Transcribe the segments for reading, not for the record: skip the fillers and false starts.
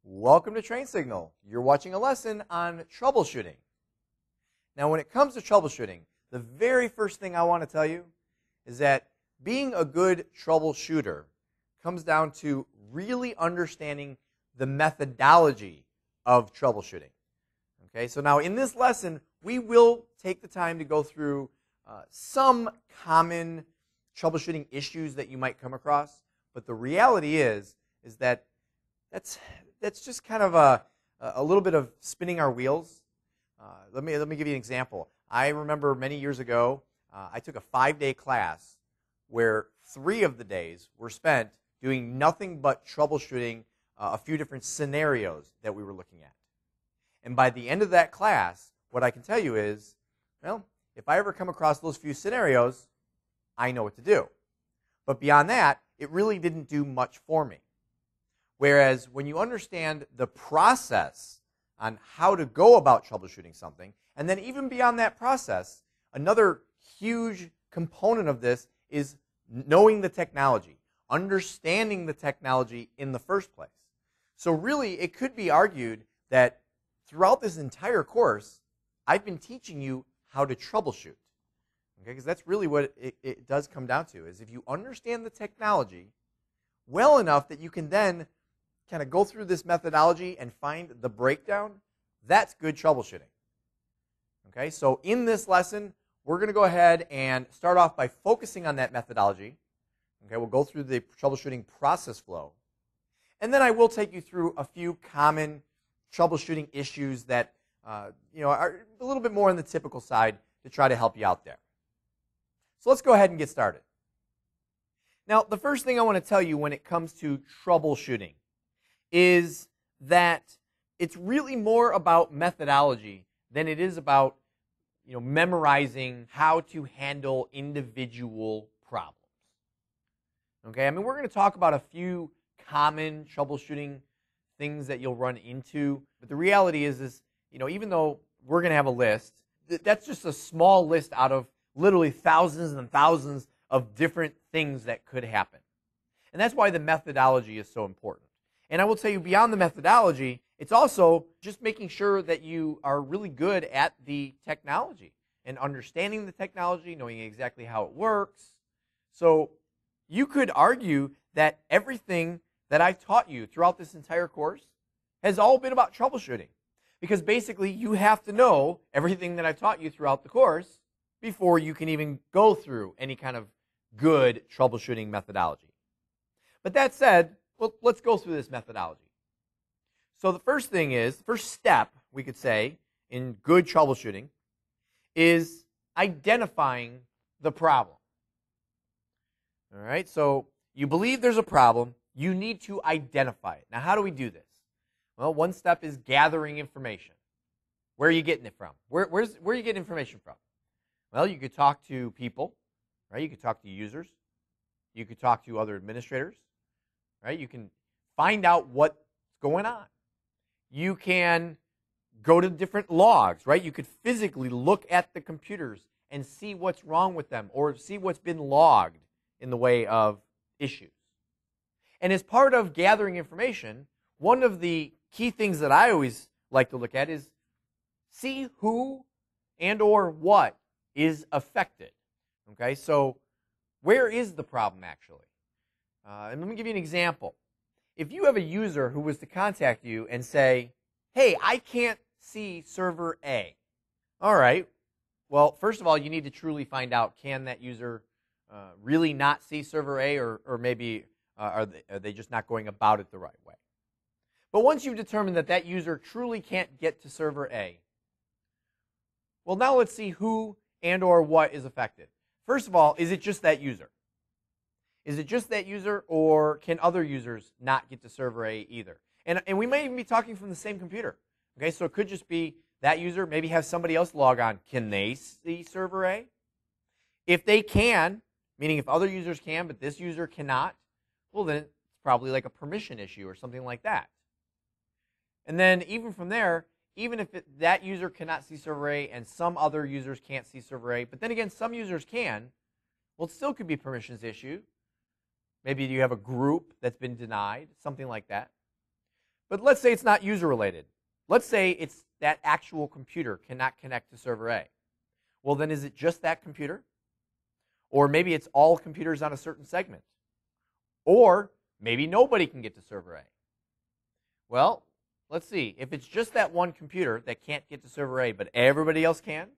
Welcome to Train Signal. You're watching a lesson on troubleshooting. Now, when it comes to troubleshooting, the very first thing I want to tell you is that being a good troubleshooter comes down to really understanding the methodology of troubleshooting. Okay, so now in this lesson, we will take the time to go through some common troubleshooting issues that you might come across, but the reality is that that's just kind of a little bit of spinning our wheels. Let me give you an example. I remember many years ago, I took a 5-day class where 3 of the days were spent doing nothing but troubleshooting a few different scenarios that we were looking at. And by the end of that class, what I can tell you is, well, if I ever come across those few scenarios, I know what to do. But beyond that, it really didn't do much for me. Whereas when you understand the process on how to go about troubleshooting something, and then even beyond that process, another huge component of this is knowing the technology, understanding the technology in the first place. So really, it could be argued that throughout this entire course, I've been teaching you how to troubleshoot. Okay, because that's really what it does come down to, is if you understand the technology well enough that you can then kind of go through this methodology and find the breakdown, that's good troubleshooting. Okay, so in this lesson, we're going to go ahead and start off by focusing on that methodology. Okay, we'll go through the troubleshooting process flow. And then I will take you through a few common troubleshooting issues that are a little bit more on the typical side to try to help you out there. So let's go ahead and get started. Now, the first thing I want to tell you when it comes to troubleshooting is that it's really more about methodology than it is about memorizing how to handle individual problems. Okay, I mean, we're going to talk about a few common troubleshooting things that you'll run into, but the reality is even though we're going to have a list, that's just a small list out of literally thousands and thousands of different things that could happen. And that's why the methodology is so important. And I will tell you, beyond the methodology, it's also just making sure that you are really good at the technology and understanding the technology, knowing exactly how it works. So you could argue that everything that I've taught you throughout this entire course has all been about troubleshooting. Because basically, you have to know everything that I've taught you throughout the course before you can even go through any kind of good troubleshooting methodology. But that said, well, let's go through this methodology. So the first step, we could say, in good troubleshooting is identifying the problem. All right, so you believe there's a problem, you need to identify it. Now, how do we do this? Well, one step is gathering information. Where are you getting it from? Where are you getting information from? Well, you could talk to people, right? You could talk to users. You could talk to other administrators, right? You can find out what's going on. You can go to different logs, right? You could physically look at the computers and see what's wrong with them or see what's been logged in the way of issues. And as part of gathering information, one of the key things that I always like to look at is see who and or what is affected. Okay, so where is the problem actually? And let me give you an example. If you have a user who was to contact you and say, hey, I can't see server A. All right, well, first of all, you need to truly find out, can that user really not see server A, or maybe are they just not going about it the right way? But once you've determined that that user truly can't get to server A, well, now let's see who and or what is affected. First of all, is it just that user? Is it just that user, or can other users not get to server A either? And we may even be talking from the same computer. Okay, so it could just be that user, maybe have somebody else log on. Can they see server A? If they can, meaning if other users can, but this user cannot, well, then it's probably like a permission issue or something like that. And then even from there, even if that user cannot see server A and some other users can't see server A, but then again, some users can, well, it still could be permissions issue. Maybe you have a group that's been denied, something like that. But let's say it's not user related. Let's say it's that actual computer cannot connect to server A. Well, then is it just that computer? Or maybe it's all computers on a certain segment. Or maybe nobody can get to server A. Well, let's see. If it's just that one computer that can't get to server A, but everybody else can,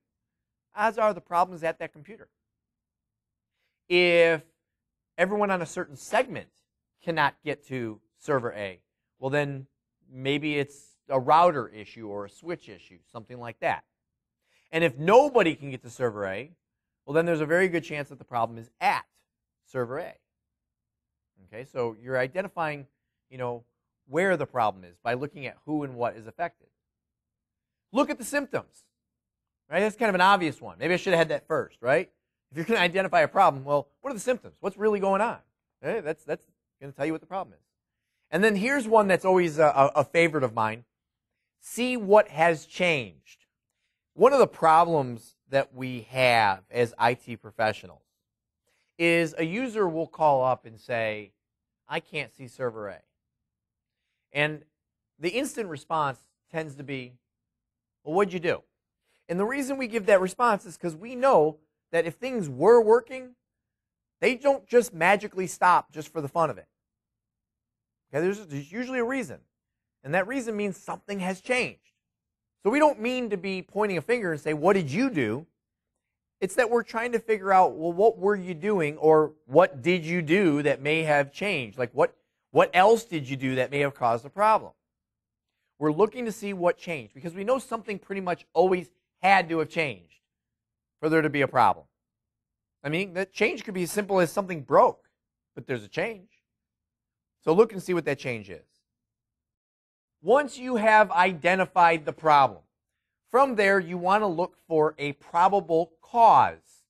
odds are the problem is at that computer. If everyone on a certain segment cannot get to server A, well then maybe it's a router issue or a switch issue, something like that. And if nobody can get to server A, well then there's a very good chance that the problem is at server A. Okay, so you're identifying, where the problem is by looking at who and what is affected. Look at the symptoms. Right? That's kind of an obvious one. Maybe I should have had that first, right? If you're going to identify a problem, well, what are the symptoms? What's really going on? Okay, that's going to tell you what the problem is. And then here's one that's always a favorite of mine. See what has changed. One of the problems that we have as IT professionals is a user will call up and say, I can't see server A. And the instant response tends to be, well, what'd you do? And the reason we give that response is because we know that if things were working, they don't just magically stop just for the fun of it. Okay, there's usually a reason. And that reason means something has changed. So we don't mean to be pointing a finger and say, what did you do? It's that we're trying to figure out, well, what were you doing, or what did you do that may have changed? Like what else did you do that may have caused a problem? We're looking to see what changed because we know something pretty much always had to have changed for there to be a problem. I mean, that change could be as simple as something broke, but there's a change. So look and see what that change is. Once you have identified the problem, from there you want to look for a probable cause.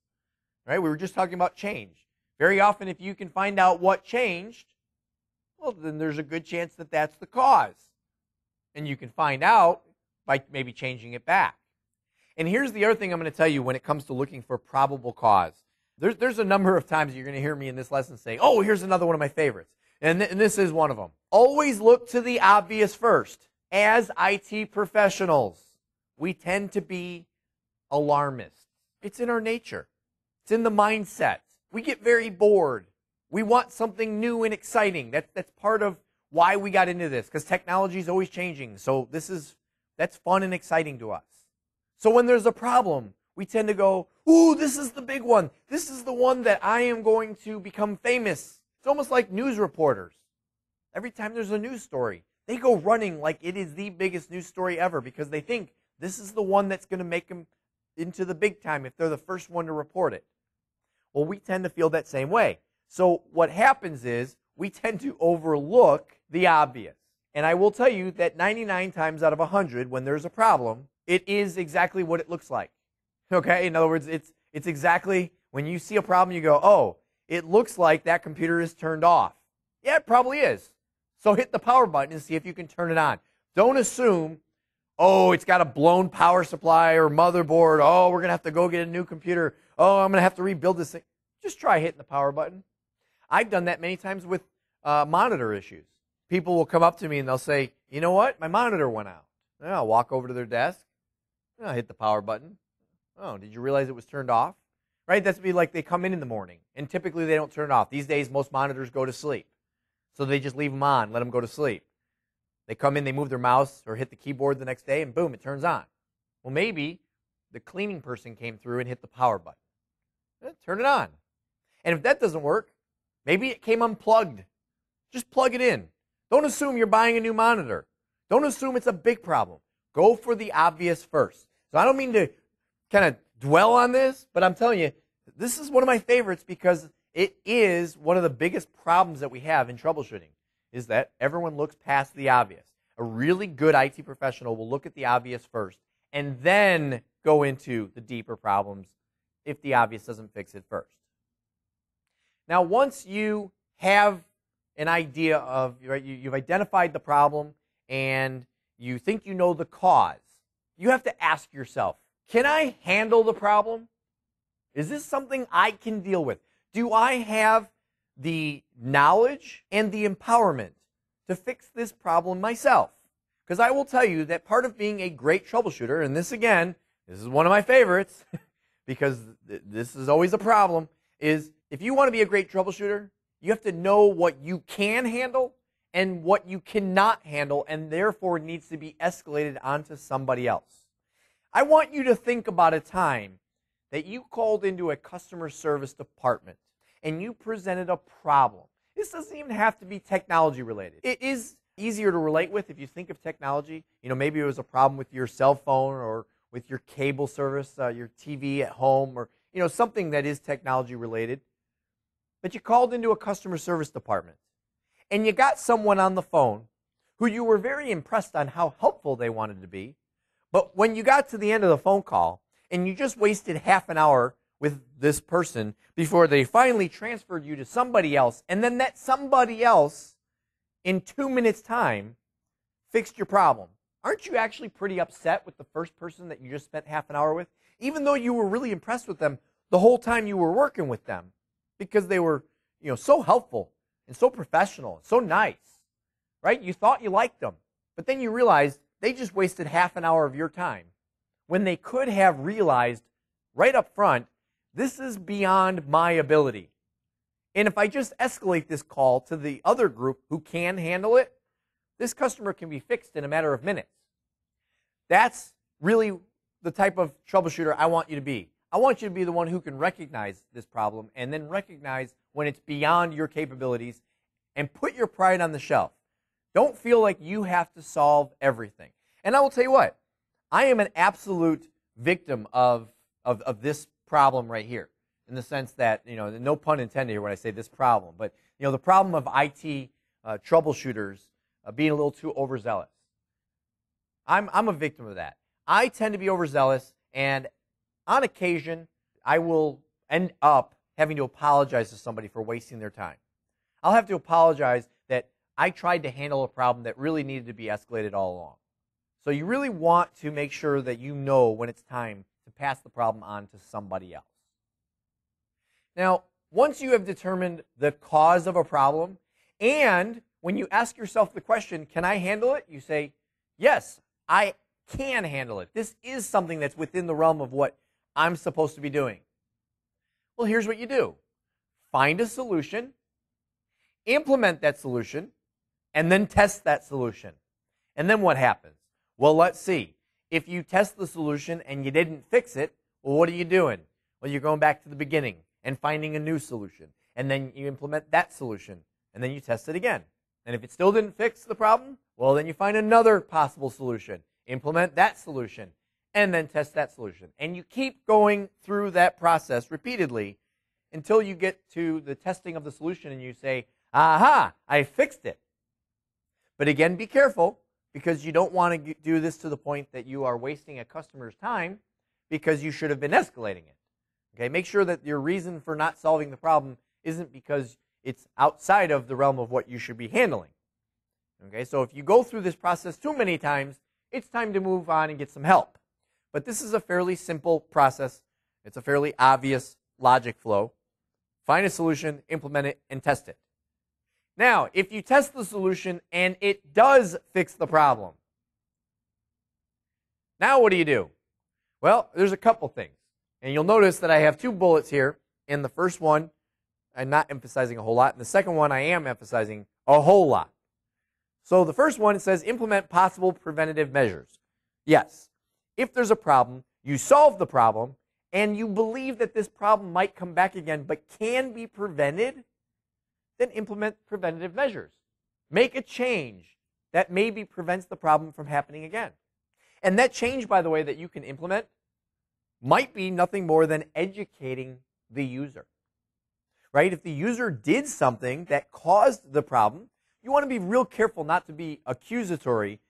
Right? We were just talking about change. Very often if you can find out what changed, well, then there's a good chance that that's the cause. And you can find out by maybe changing it back. And here's the other thing I'm going to tell you when it comes to looking for probable cause. There's a number of times you're going to hear me in this lesson say, oh, here's another one of my favorites. And this is one of them. Always look to the obvious first. As IT professionals, we tend to be alarmists. It's in our nature. It's in the mindset. We get very bored. We want something new and exciting. That's part of why we got into this, because technology is always changing. So that's fun and exciting to us. So when there's a problem, we tend to go, ooh, this is the big one. This is the one that I am going to become famous. It's almost like news reporters. Every time there's a news story, they go running like it is the biggest news story ever because they think this is the one that's going to make them into the big time if they're the first one to report it. Well, we tend to feel that same way. So what happens is we tend to overlook the obvious. And I will tell you that 99 times out of 100, when there's a problem, it is exactly what it looks like. Okay? In other words, it's exactly when you see a problem, you go, oh, it looks like that computer is turned off. Yeah, it probably is. So hit the power button and see if you can turn it on. Don't assume, oh, it's got a blown power supply or motherboard. Oh, we're going to have to go get a new computer. Oh, I'm going to have to rebuild this thing. Just try hitting the power button. I've done that many times with monitor issues. People will come up to me and they'll say, you know what? My monitor went out. And I'll walk over to their desk. And I'll hit the power button. Oh, did you realize it was turned off? Right? That's be like they come in the morning, and typically they don't turn it off. These days, most monitors go to sleep. So they just leave them on, let them go to sleep. They come in, they move their mouse or hit the keyboard the next day, and boom, it turns on. Well, maybe the cleaning person came through and hit the power button. Turn it on. And if that doesn't work, maybe it came unplugged. Just plug it in. Don't assume you're buying a new monitor. Don't assume it's a big problem. Go for the obvious first. So I don't mean to kind of dwell on this, but I'm telling you, this is one of my favorites because it is one of the biggest problems that we have in troubleshooting, is that everyone looks past the obvious. A really good IT professional will look at the obvious first and then go into the deeper problems if the obvious doesn't fix it first. Now, once you have an idea of, right, you've identified the problem and you think you know the cause, you have to ask yourself, can I handle the problem? Is this something I can deal with? Do I have the knowledge and the empowerment to fix this problem myself. Because I will tell you that part of being a great troubleshooter, and this again, this is one of my favorites, because this is always a problem, is if you want to be a great troubleshooter, you have to know what you can handle and what you cannot handle, and therefore needs to be escalated onto somebody else. I want you to think about a time that you called into a customer service department and you presented a problem. This doesn't even have to be technology related. It is easier to relate with if you think of technology. You know, maybe it was a problem with your cell phone or with your cable service, your TV at home, or something that is technology related. But you called into a customer service department and you got someone on the phone who you were very impressed on how helpful they wanted to be. But when you got to the end of the phone call and you just wasted half an hour with this person before they finally transferred you to somebody else, and then that somebody else in 2 minutes time fixed your problem, aren't you actually pretty upset with the first person that you just spent half an hour with, even though you were really impressed with them the whole time you were working with them, because they were so helpful and so professional and so nice, right? You thought you liked them, but then you realized they just wasted half an hour of your time when they could have realized right up front, this is beyond my ability. And if I just escalate this call to the other group who can handle it, this customer can be fixed in a matter of minutes. That's really the type of troubleshooter I want you to be. I want you to be the one who can recognize this problem and then recognize when it's beyond your capabilities and put your pride on the shelf. Don't feel like you have to solve everything. And I will tell you what, I am an absolute victim of this problem right here, in the sense that, no pun intended here when I say this problem, but the problem of IT troubleshooters being a little too overzealous. I'm a victim of that. I tend to be overzealous, and on occasion, I will end up having to apologize to somebody for wasting their time. I'll have to apologize that I tried to handle a problem that really needed to be escalated all along. So you really want to make sure that you know when it's time to pass the problem on to somebody else. Now, once you have determined the cause of a problem, and when you ask yourself the question, can I handle it? You say, yes, I can handle it. This is something that's within the realm of what I'm supposed to be doing. Well, here's what you do. Find a solution, implement that solution, and then test that solution. And then what happens? Well, let's see. If you test the solution and you didn't fix it, well, what are you doing? Well, you're going back to the beginning and finding a new solution. And then you implement that solution. And then you test it again. And if it still didn't fix the problem, well, then you find another possible solution. Implement that solution. And then test that solution. And you keep going through that process repeatedly until you get to the testing of the solution and you say, aha, I fixed it. But again, be careful, because you don't want to do this to the point that you are wasting a customer's time, because you should have been escalating it. Okay, make sure that your reason for not solving the problem isn't because it's outside of the realm of what you should be handling. Okay, so if you go through this process too many times, it's time to move on and get some help. But this is a fairly simple process. It's a fairly obvious logic flow. Find a solution, implement it, and test it. Now, if you test the solution and it does fix the problem, now what do? Well, there's a couple things. And you'll notice that I have two bullets here. In the first one, I'm not emphasizing a whole lot. In the second one, I am emphasizing a whole lot. So the first one, it says implement possible preventative measures. Yes, if there's a problem, you solve the problem, and you believe that this problem might come back again but can be prevented, then implement preventative measures. Make a change that maybe prevents the problem from happening again. And that change, by the way, that you can implement might be nothing more than educating the user. Right? If the user did something that caused the problem, you want to be real careful not to be accusatory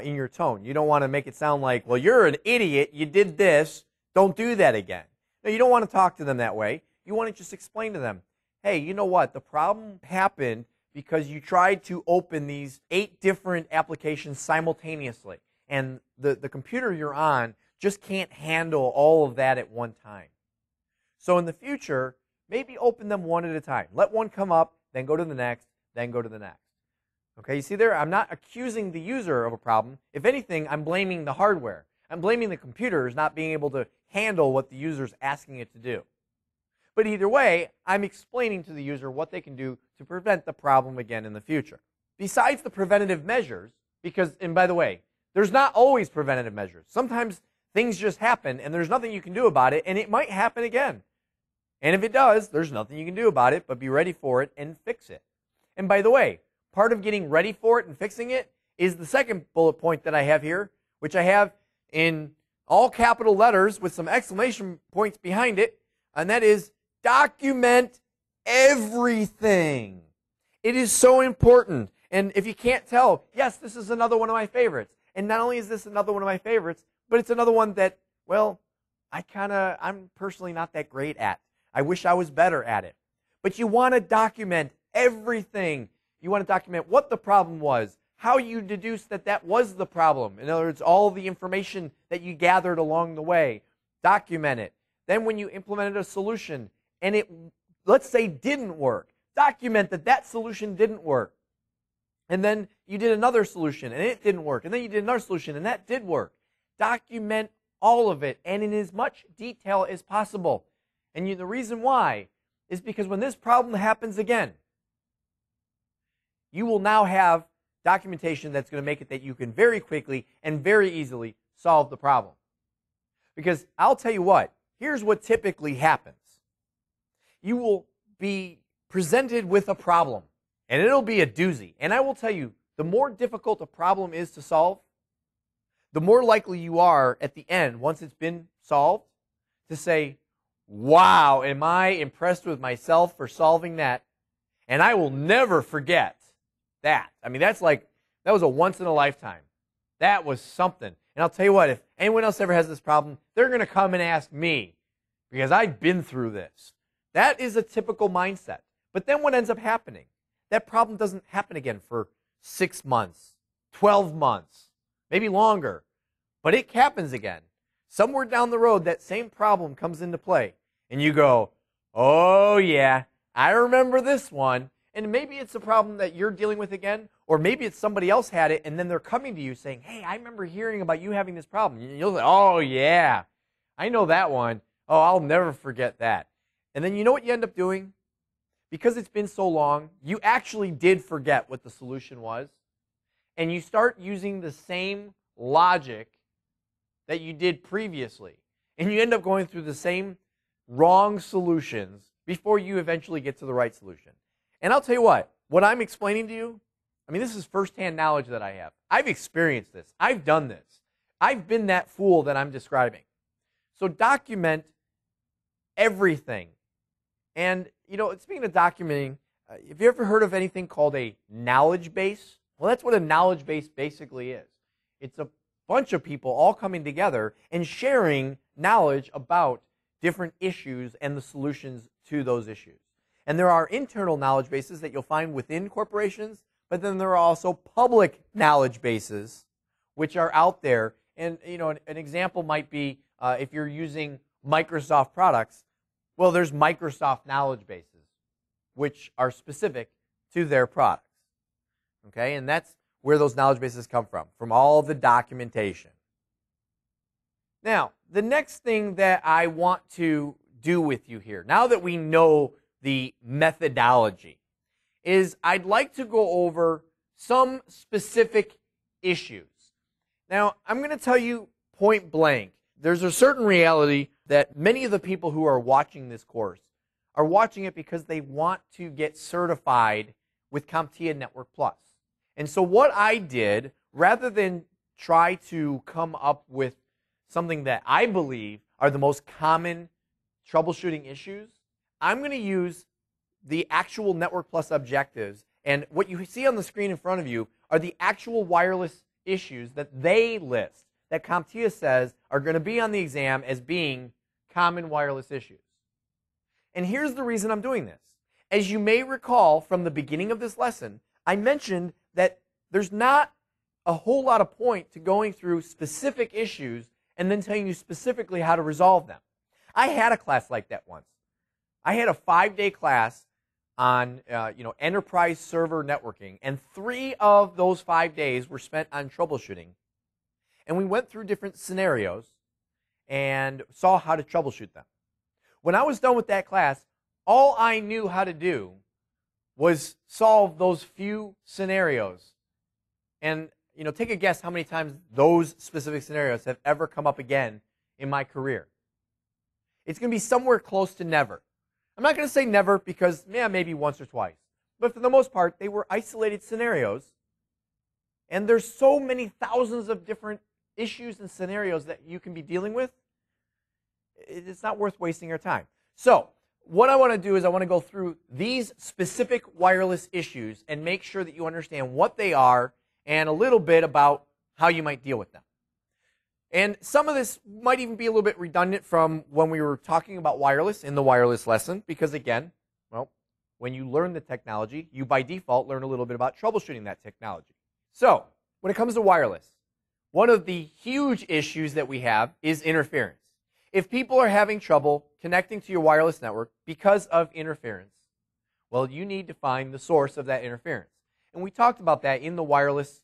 in your tone. You don't want to make it sound like, well, you're an idiot, you did this, don't do that again. No, you don't want to talk to them that way. You want to just explain to them, hey, you know what? The problem happened because you tried to open these 8 different applications simultaneously. And the computer you're on just can't handle all of that at one time. So in the future, maybe open them one at a time. Let one come up, then go to the next, then go to the next. Okay, you see there, I'm not accusing the user of a problem. If anything, I'm blaming the hardware. I'm blaming the computer as not being able to handle what the user's asking it to do. But either way, I'm explaining to the user what they can do to prevent the problem again in the future. Besides the preventative measures, because, and by the way, there's not always preventative measures. Sometimes things just happen and there's nothing you can do about it, and it might happen again. And if it does, there's nothing you can do about it, but be ready for it and fix it. And by the way, part of getting ready for it and fixing it is the second bullet point that I have here, which I have in all capital letters with some exclamation points behind it, and that is document everything. It is so important. And if you can't tell, yes, this is another one of my favorites. And not only is this another one of my favorites, but it's another one that, well, I'm personally not that great at. I wish I was better at it. But you want to document everything. You want to document what the problem was, how you deduced that that was the problem. In other words, all the information that you gathered along the way. Document it. Then when you implemented a solution and it, let's say, didn't work, document that that solution didn't work. And then you did another solution and it didn't work. And then you did another solution and that did work. Document all of it and in as much detail as possible. And the reason why is because when this problem happens again, you will now have documentation that's going to make it that you can very quickly and very easily solve the problem. Because I'll tell you what, here's what typically happens. You will be presented with a problem, and it'll be a doozy. And I will tell you, the more difficult a problem is to solve, the more likely you are at the end, once it's been solved, to say, wow, am I impressed with myself for solving that? And I will never forget that. I mean, that was a once in a lifetime. That was something. And I'll tell you what, if anyone else ever has this problem, they're going to come and ask me because I've been through this. That is a typical mindset. But then what ends up happening? That problem doesn't happen again for 6 months, 12 months, maybe longer. But it happens again. Somewhere down the road, that same problem comes into play. And you go, oh yeah, I remember this one. And maybe it's a problem that you're dealing with again, or maybe it's somebody else had it, and then they're coming to you saying, hey, I remember hearing about you having this problem. You'll say, oh yeah, I know that one. Oh, I'll never forget that. And then you know what you end up doing? Because it's been so long, you actually did forget what the solution was, and you start using the same logic that you did previously. And you end up going through the same wrong solutions before you eventually get to the right solution. And I'll tell you what I'm explaining to you, I mean, this is firsthand knowledge that I have. I've experienced this. I've done this. I've been that fool that I'm describing. So document everything. And, speaking of documenting, have you ever heard of anything called a knowledge base? Well, that's what a knowledge base basically is. It's a bunch of people all coming together and sharing knowledge about different issues and the solutions to those issues. And there are internal knowledge bases that you'll find within corporations, but then there are also public knowledge bases which are out there. And an example might be if you're using Microsoft products, well, there's Microsoft knowledge bases which are specific to their products. Okay, and that's where those knowledge bases come from all the documentation. Now, the next thing that I want to do with you here, now that we know the methodology, is I'd like to go over some specific issues. Now, I'm going to tell you point blank, there's a certain reality that many of the people who are watching this course are watching it because they want to get certified with CompTIA Network Plus. And so what I did, rather than try to come up with something that I believe are the most common troubleshooting issues, I'm going to use the actual Network Plus objectives, and what you see on the screen in front of you are the actual wireless issues that they list, that CompTIA says are going to be on the exam as being common wireless issues. And here's the reason I'm doing this. As you may recall from the beginning of this lesson, I mentioned that there's not a whole lot of point to going through specific issues and then telling you specifically how to resolve them. I had a class like that once. I had a 5-day class on enterprise server networking, and 3 of those 5 days were spent on troubleshooting. And we went through different scenarios and saw how to troubleshoot them. When I was done with that class, all I knew how to do was solve those few scenarios. And take a guess how many times those specific scenarios have ever come up again in my career. It's going to be somewhere close to never. I'm not going to say never because, maybe once or twice. But for the most part, they were isolated scenarios. And there's so many thousands of different issues and scenarios that you can be dealing with. It's not worth wasting your time. So what I want to do is I want to go through these specific wireless issues and make sure that you understand what they are and a little bit about how you might deal with them. And some of this might even be a little bit redundant from when we were talking about wireless in the wireless lesson, because again, when you learn the technology, you by default learn a little bit about troubleshooting that technology. So when it comes to wireless, one of the huge issues that we have is interference. If people are having trouble connecting to your wireless network because of interference, well, you need to find the source of that interference. And we talked about that in the wireless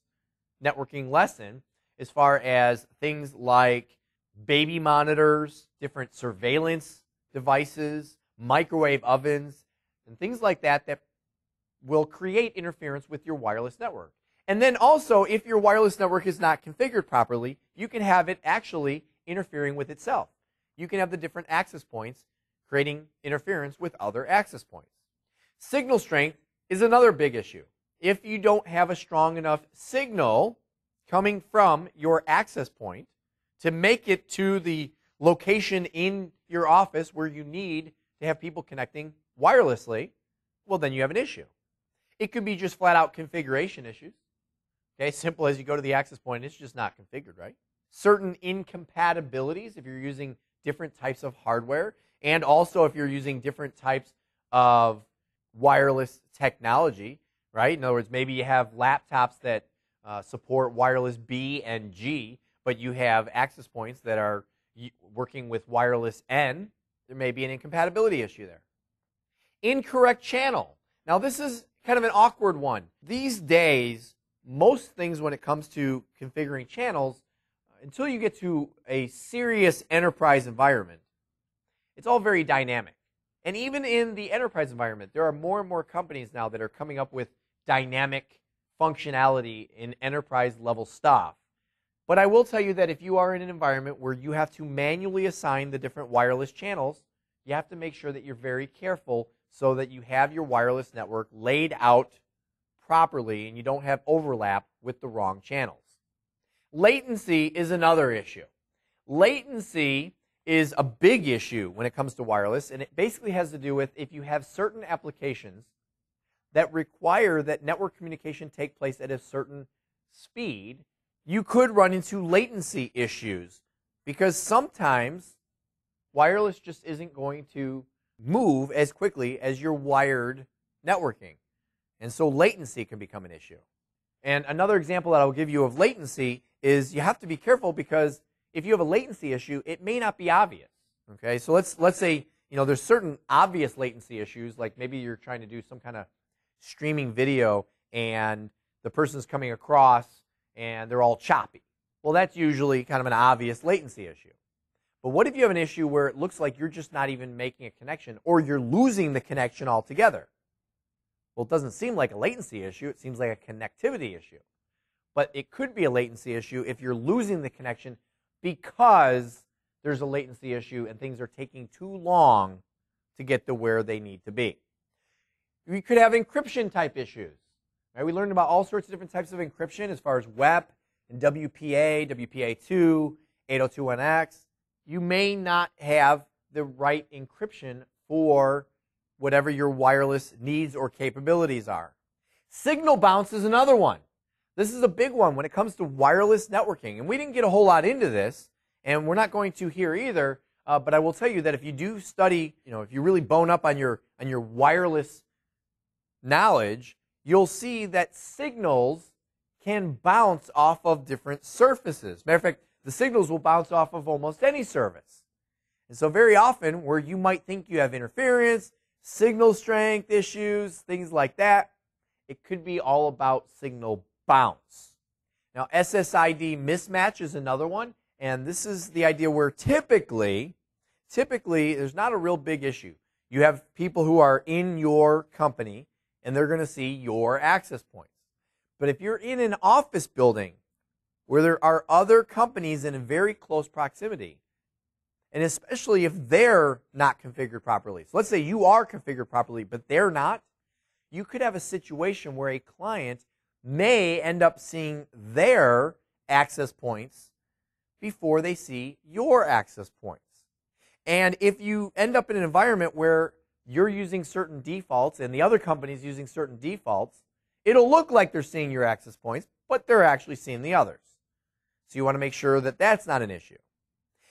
networking lesson, as far as things like baby monitors, different surveillance devices, microwave ovens, and things like that that will create interference with your wireless network. And then also, if your wireless network is not configured properly, you can have it actually interfering with itself. You can have the different access points creating interference with other access points. Signal strength is another big issue. If you don't have a strong enough signal coming from your access point to make it to the location in your office where you need to have people connecting wirelessly, well, then you have an issue. It could be just flat out configuration issues. Okay, simple as you go to the access point, it's just not configured, right? Certain incompatibilities if you're using different types of hardware, and also if you're using different types of wireless technology, right? In other words, maybe you have laptops that support wireless B and G, but you have access points that are working with wireless N. There may be an incompatibility issue there. Incorrect channel. Now this is kind of an awkward one. These days, most things when it comes to configuring channels, until you get to a serious enterprise environment, it's all very dynamic. And even in the enterprise environment, there are more and more companies now that are coming up with dynamic functionality in enterprise level stuff. But I will tell you that if you are in an environment where you have to manually assign the different wireless channels, you have to make sure that you're very careful so that you have your wireless network laid out properly and you don't have overlap with the wrong channels. Latency is another issue. Latency is a big issue when it comes to wireless, and it basically has to do with if you have certain applications that require that network communication take place at a certain speed, you could run into latency issues because sometimes wireless just isn't going to move as quickly as your wired networking. And so latency can become an issue. And another example that I'll give you of latency is you have to be careful because if you have a latency issue, it may not be obvious. Okay, so let's say there's certain obvious latency issues, like maybe you're trying to do some kind of streaming video and the person's coming across and they're all choppy. Well, that's usually kind of an obvious latency issue. But what if you have an issue where it looks like you're just not even making a connection or you're losing the connection altogether? Well, it doesn't seem like a latency issue. It seems like a connectivity issue. But it could be a latency issue if you're losing the connection because there's a latency issue and things are taking too long to get to where they need to be. We could have encryption type issues. Right? We learned about all sorts of different types of encryption as far as WEP and WPA, WPA2, 802.1x. You may not have the right encryption for whatever your wireless needs or capabilities are. Signal bounce is another one. This is a big one when it comes to wireless networking. And we didn't get a whole lot into this, and we're not going to here either, but I will tell you that if you do study, if you really bone up on your wireless knowledge, you'll see that signals can bounce off of different surfaces. Matter of fact, the signals will bounce off of almost any surface. And so very often where you might think you have interference, signal strength issues, things like that. It could be all about signal bounce. Now, SSID mismatch is another one, and this is the idea where typically there's not a real big issue. You have people who are in your company, and they're going to see your access points. But if you're in an office building where there are other companies in a very close proximity, and especially if they're not configured properly. So let's say you are configured properly, but they're not. You could have a situation where a client may end up seeing their access points before they see your access points. And if you end up in an environment where you're using certain defaults and the other company's using certain defaults, it'll look like they're seeing your access points, but they're actually seeing the others. So you want to make sure that that's not an issue.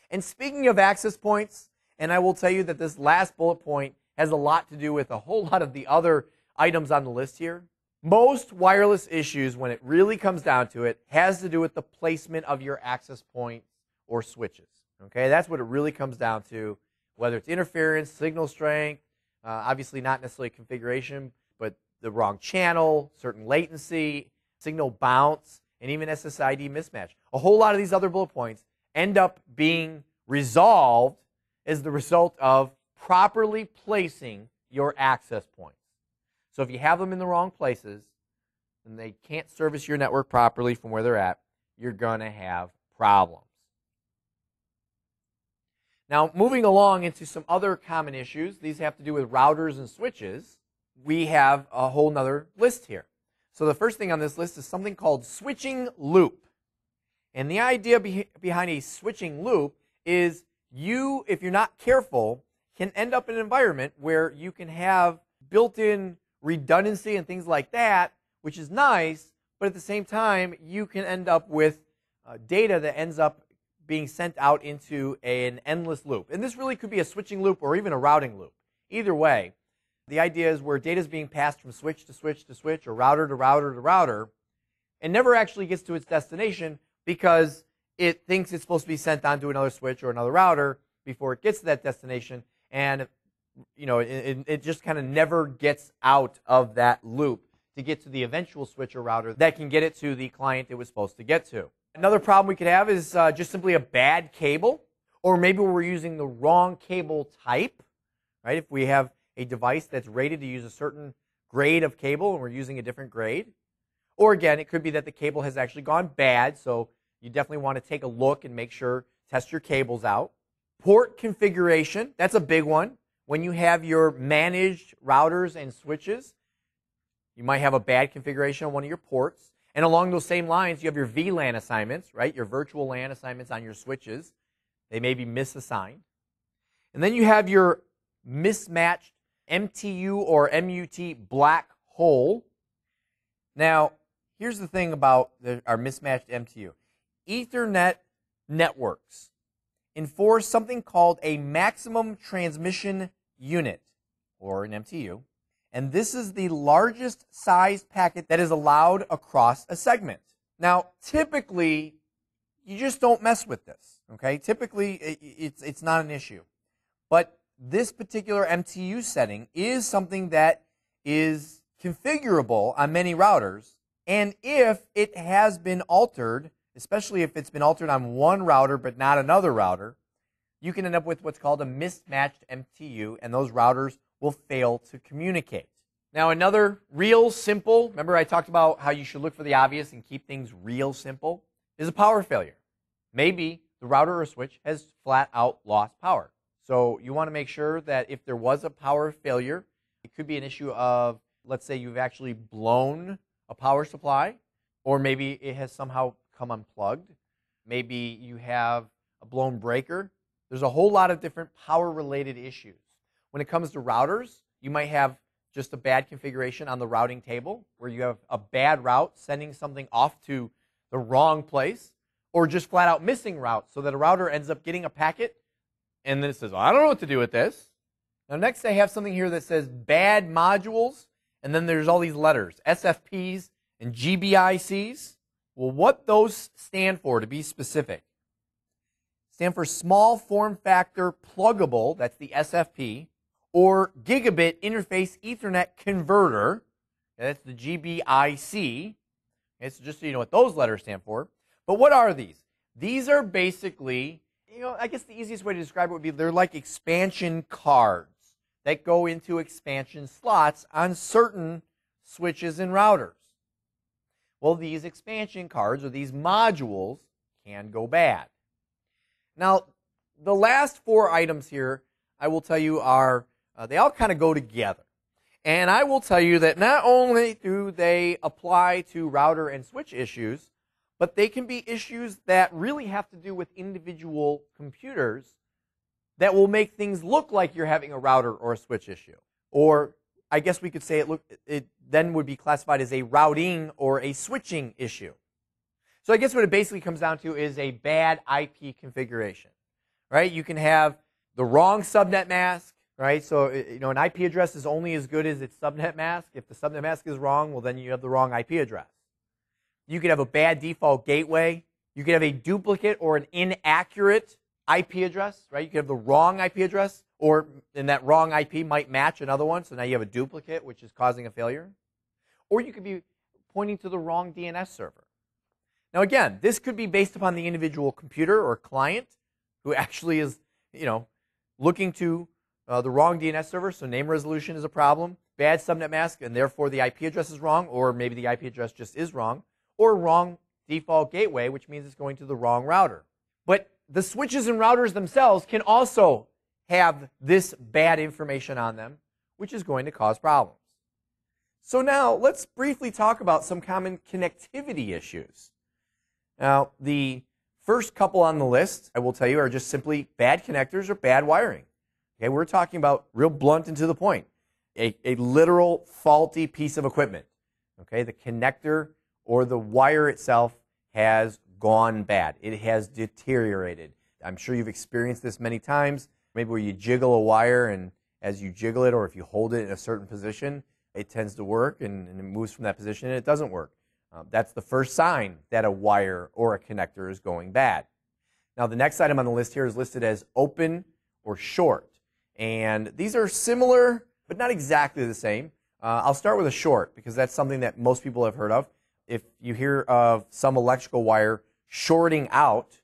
And speaking of access points, and I will tell you that this last bullet point has a lot to do with a whole lot of the other items on the list here. Most wireless issues, when it really comes down to it, has to do with the placement of your access points or switches. Okay, that's what it really comes down to, whether it's interference, signal strength, obviously not necessarily configuration, but the wrong channel, certain latency, signal bounce, and even SSID mismatch. A whole lot of these other bullet points end up being resolved as the result of properly placing your access points. So if you have them in the wrong places and they can't service your network properly from where they're at, you're going to have problems. Now, moving along into some other common issues, these have to do with routers and switches. We have a whole nother list here. So the first thing on this list is something called switching loop. And the idea behind a switching loop is you, if you're not careful, can end up in an environment where you can have built-in redundancy and things like that, which is nice, but at the same time, you can end up with data that ends up being sent out into an endless loop. And this really could be a switching loop or even a routing loop. Either way, the idea is where data is being passed from switch to switch to switch or router to router to router and never actually gets to its destination because it thinks it's supposed to be sent on to another switch or another router before it gets to that destination. And it just kind of never gets out of that loop to get to the eventual switch or router that can get it to the client it was supposed to get to. Another problem we could have is just simply a bad cable, or maybe we're using the wrong cable type, right? If we have a device that's rated to use a certain grade of cable and we're using a different grade. Or again, it could be that the cable has actually gone bad, so you definitely want to take a look and make sure, test your cables out. Port configuration, that's a big one. When you have your managed routers and switches, you might have a bad configuration on one of your ports. And along those same lines, you have your VLAN assignments, right? Your virtual LAN assignments on your switches. They may be misassigned. And then you have your mismatched MTU or MUT black hole. Now, here's the thing about our mismatched MTU. Ethernet networks enforce something called a maximum transmission unit, or an MTU. And this is the largest size packet that is allowed across a segment. Now, typically, you just don't mess with this, okay? Typically, it's not an issue. But this particular MTU setting is something that is configurable on many routers. And if it has been altered, especially if it's been altered on one router but not another router, you can end up with what's called a mismatched MTU, and those routers will fail to communicate. Now, another real simple, remember I talked about how you should look for the obvious and keep things real simple, is a power failure. Maybe the router or switch has flat out lost power. So you want to make sure that if there was a power failure, it could be an issue of, let's say you've actually blown a power supply, or maybe it has somehow come unplugged. Maybe you have a blown breaker. There's a whole lot of different power-related issues. When it comes to routers, you might have just a bad configuration on the routing table where you have a bad route sending something off to the wrong place, or just flat out missing routes so that a router ends up getting a packet and then it says, I don't know what to do with this. Now next I have something here that says bad modules, and then there's all these letters, SFPs and GBICs. Well, what those stand for, to be specific, stand for small form factor pluggable, that's the SFP, or Gigabit Interface Ethernet Converter. That's the GBIC. Okay, so just so you know what those letters stand for. But what are these? These are basically, I guess the easiest way to describe it would be they're like expansion cards that go into expansion slots on certain switches and routers. Well, these expansion cards or these modules can go bad. Now, the last 4 items here, I will tell you are, they all kind of go together. And I will tell you that not only do they apply to router and switch issues, but they can be issues that really have to do with individual computers that will make things look like you're having a router or a switch issue. Or I guess we could say it then would be classified as a routing or a switching issue. So I guess what it basically comes down to is a bad IP configuration, right? You can have the wrong subnet mask, right? So an IP address is only as good as its subnet mask. If the subnet mask is wrong, well, then you have the wrong IP address. You could have a bad default gateway. You could have a duplicate or an inaccurate IP address, right? You could have the wrong IP address, and that wrong IP might match another one, so now you have a duplicate, which is causing a failure. Or you could be pointing to the wrong DNS server. Now again, this could be based upon the individual computer or client who actually is, looking to the wrong DNS server, so name resolution is a problem, bad subnet mask, and therefore the IP address is wrong, or maybe the IP address just is wrong, or wrong default gateway, which means it's going to the wrong router. But the switches and routers themselves can also have this bad information on them, which is going to cause problems. So now let's briefly talk about some common connectivity issues. Now, the first couple on the list, I will tell you, are just simply bad connectors or bad wiring. Okay, we're talking about real blunt and to the point. A literal faulty piece of equipment. Okay, the connector or the wire itself has gone bad. It has deteriorated. I'm sure you've experienced this many times, maybe where you jiggle a wire and as you jiggle it or if you hold it in a certain position, it tends to work and it moves from that position and it doesn't work. That's the first sign that a wire or a connector is going bad. Now the next item on the list here is listed as open or short. And these are similar, but not exactly the same. I'll start with a short because that's something that most people have heard of. If you hear of some electrical wire shorting out,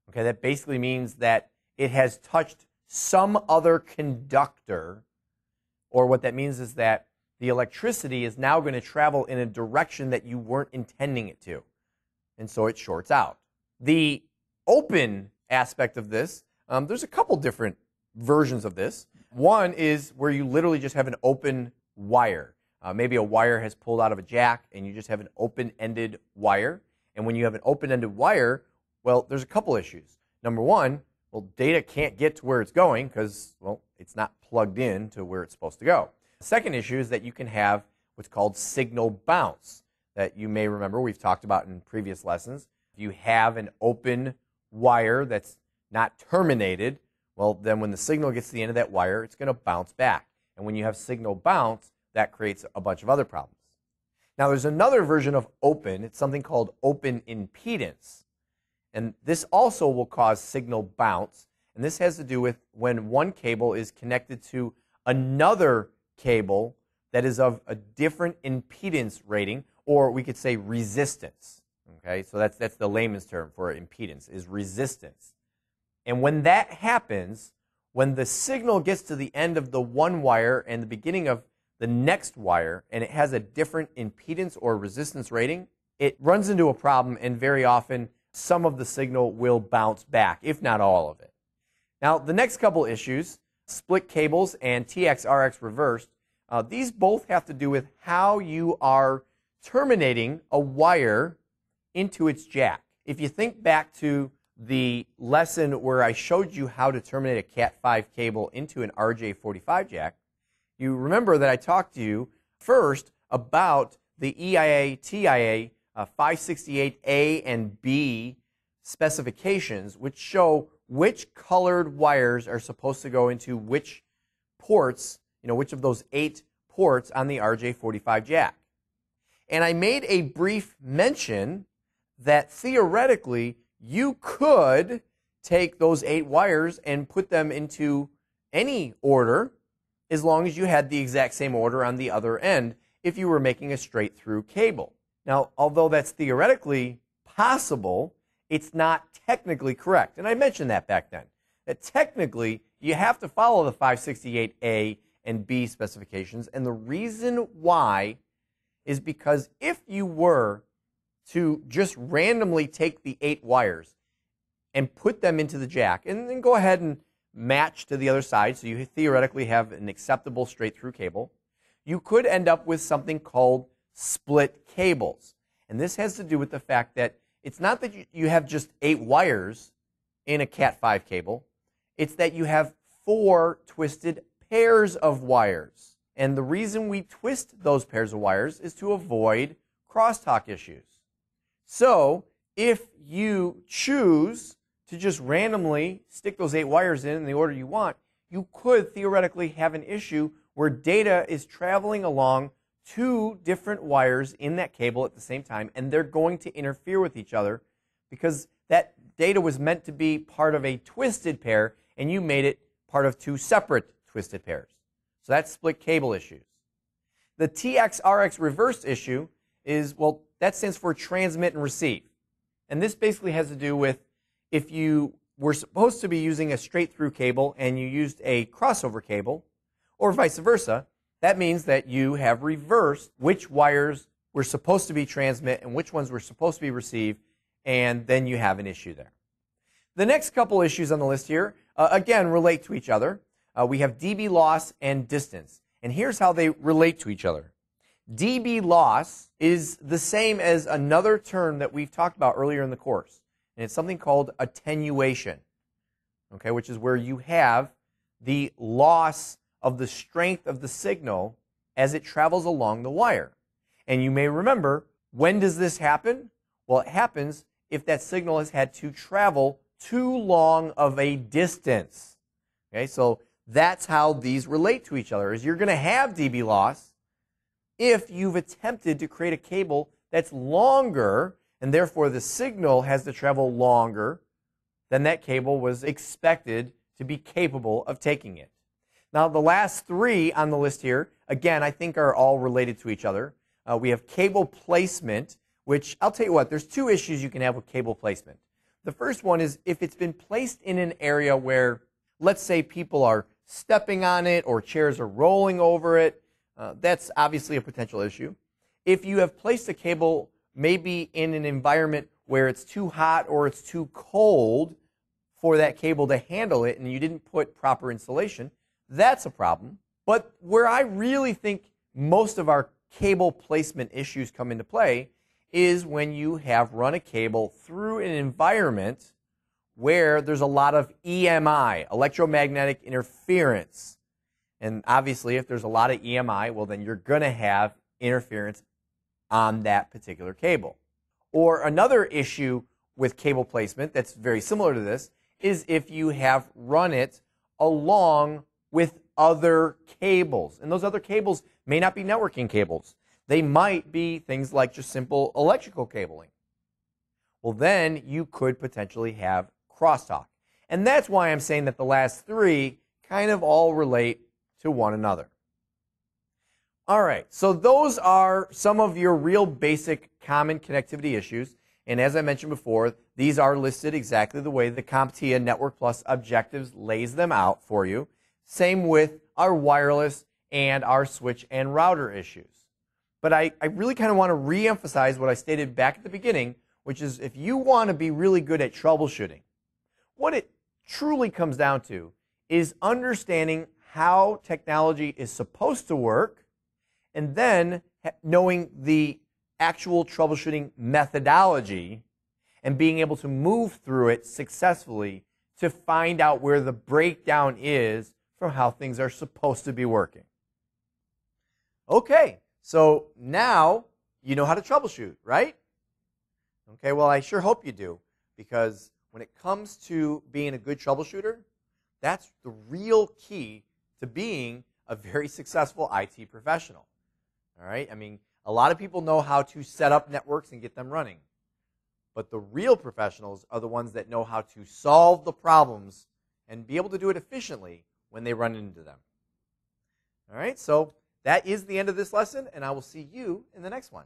okay, that basically means that it has touched some other conductor, or what that means is that the electricity is now going to travel in a direction that you weren't intending it to, and so it shorts out. The open aspect of this, there's a couple different versions of this. One is where you literally just have an open wire. Maybe a wire has pulled out of a jack and you just have an open-ended wire. And when you have an open-ended wire, well, there's a couple issues. Number one, well, data can't get to where it's going because, well, it's not plugged in to where it's supposed to go. The second issue is that you can have what's called signal bounce that you may remember we've talked about in previous lessons. If you have an open wire that's not terminated, well, then when the signal gets to the end of that wire, it's going to bounce back. And when you have signal bounce, that creates a bunch of other problems. Now, there's another version of open. It's something called open impedance. And this also will cause signal bounce. And this has to do with when one cable is connected to another cable that is of a different impedance rating, or we could say resistance. Okay, so that's the layman's term for impedance, is resistance. And when that happens, when the signal gets to the end of the one wire and the beginning of the next wire, and it has a different impedance or resistance rating, it runs into a problem, and very often some of the signal will bounce back, if not all of it. Now, the next couple issues, split cables and TX-RX reversed, these both have to do with how you are terminating a wire into its jack. If you think back to the lesson where I showed you how to terminate a Cat5 cable into an RJ45 jack, you remember that I talked to you first about the EIA-TIA 568A and B specifications, which show which colored wires are supposed to go into which ports, which of those 8 ports on the RJ45 jack. And I made a brief mention that theoretically you could take those 8 wires and put them into any order as long as you had the exact same order on the other end if you were making a straight through cable. Now, although that's theoretically possible, it's not technically correct. And I mentioned that back then, that technically you have to follow the 568A and B specifications. And the reason why is because if you were to just randomly take the 8 wires and put them into the jack and then go ahead and match to the other side, so you theoretically have an acceptable straight through cable, you could end up with something called split cables. And this has to do with the fact that it's not that you have just 8 wires in a Cat5 cable, it's that you have 4 twisted pairs of wires. And the reason we twist those pairs of wires is to avoid crosstalk issues. So if you choose to just randomly stick those 8 wires in the order you want, you could theoretically have an issue where data is traveling along 2 different wires in that cable at the same time, and they're going to interfere with each other because that data was meant to be part of a twisted pair, and you made it part of 2 separate twisted pairs. So that's split cable issues. The TX-RX reverse issue is, well, that stands for transmit and receive. And this basically has to do with if you were supposed to be using a straight through cable and you used a crossover cable, or vice versa, that means that you have reversed which wires were supposed to be transmit and which ones were supposed to be receive, and then you have an issue there. The next couple issues on the list here, again, relate to each other. We have dB loss and distance. And here's how they relate to each other. dB loss is the same as another term that we've talked about earlier in the course. And it's something called attenuation, okay, which is where you have the loss of the strength of the signal as it travels along the wire. And you may remember, when does this happen? Well, it happens if that signal has had to travel too long of a distance. Okay, so that's how these relate to each other, is you're going to have dB loss if you've attempted to create a cable that's longer, and therefore the signal has to travel longer than that cable was expected to be capable of taking it. Now, the last 3 on the list here, again, I think are all related to each other. We have cable placement, which I'll tell you what, there's 2 issues you can have with cable placement. The first one is if it's been placed in an area where, let's say, people are stepping on it or chairs are rolling over it, that's obviously a potential issue. If you have placed a cable maybe in an environment where it's too hot or it's too cold for that cable to handle it and you didn't put proper insulation, that's a problem. But where I really think most of our cable placement issues come into play is when you have run a cable through an environment where there's a lot of EMI, electromagnetic interference. And obviously, if there's a lot of EMI, well, then you're going to have interference on that particular cable. Or another issue with cable placement that's very similar to this is if you have run it along with other cables. And those other cables may not be networking cables. They might be things like just simple electrical cabling. Well, then you could potentially have crosstalk. And that's why I'm saying that the last 3 kind of all relate to one another. All right, so those are some of your real basic common connectivity issues. And as I mentioned before, these are listed exactly the way the CompTIA Network Plus Objectives lays them out for you. Same with our wireless and our switch and router issues. But I really kind of want to re-emphasize what I stated back at the beginning, which is if you want to be really good at troubleshooting, what it truly comes down to is understanding how technology is supposed to work and then knowing the actual troubleshooting methodology and being able to move through it successfully to find out where the breakdown is from how things are supposed to be working. Okay, so now you know how to troubleshoot, right? Okay, well, I sure hope you do, because when it comes to being a good troubleshooter, that's the real key to being a very successful IT professional. All right? I mean, a lot of people know how to set up networks and get them running. But the real professionals are the ones that know how to solve the problems and be able to do it efficiently when they run into them. All right, so that is the end of this lesson, and I will see you in the next one.